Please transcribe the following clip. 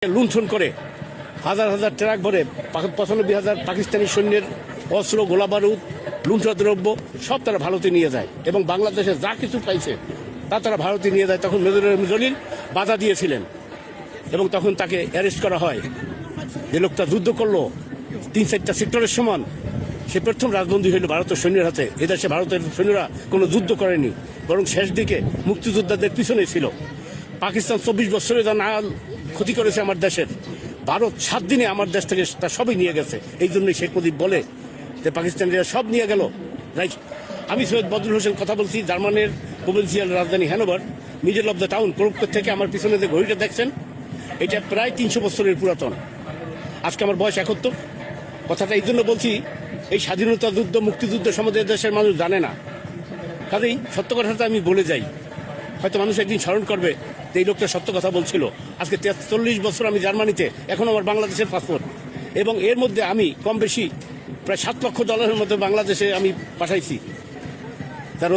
লুণ্ঠন করে হাজার হাজার ট্রাক ভরে 95,000 পাকিস্তানি সৈন্যের অস্ত্র, গোলাবারুদ, লুণ্ঠদ্রব্য সব তারা ভারতে নিয়ে যায় এবং বাংলাদেশে যা কিছু পাইছে তা তারা ভারতে নিয়ে যায়। তখন মেজর জলিল বাধা দিয়েছিলেন এবং তখন তাকে অ্যারেস্ট করা হয়। যে লোকটা যুদ্ধ করলো 3-4টা সেক্টরের সমান, সে প্রথম রাজবন্দী হইল ভারতের সৈন্যের হাতে। এদেশে ভারতের সৈন্যরা কোনো যুদ্ধ করেনি, বরং শেষ দিকে মুক্তিযোদ্ধাদের পিছনে ছিল। পাকিস্তান 24 বছরে যা না ক্ষতি করেছে আমার দেশের, ভারত 7 দিনে আমার দেশ থেকে তা সবই নিয়ে গেছে। এই জন্যই শেখ মুজিব বলে যে পাকিস্তানিরা সব নিয়ে গেল। রাইট। আমি সৈয়দ বদরুল হোসেন কথা বলছি, জার্মানির প্রভিন্সিয়াল রাজধানী Hanover, middle of the town প্রোক্ট থেকে। আমার পিছনে যে ঘড়িটা দেখছেন এটা প্রায় 300 বছরের পুরাতন। আজকে আমার বয়স 71। কথাটা এই জন্য বলছি, এই স্বাধীনতা যুদ্ধ, মুক্তিযুদ্ধ সম্বন্ধে দেশের মানুষ জানে না। কাজেই সত্য কথাটা আমি বলে যাই, হয়তো মানুষ একদিন স্মরণ করবে যে এই লোকটা সত্য কথা বলছিল। আজকে 43 বছর আমি জার্মানিতে, এখন আমার বাংলাদেশের পাসপোর্ট, এবং এর মধ্যে আমি কম বেশি প্রায় $7 লক্ষ মতো বাংলাদেশে আমি পাঠাইছি। তার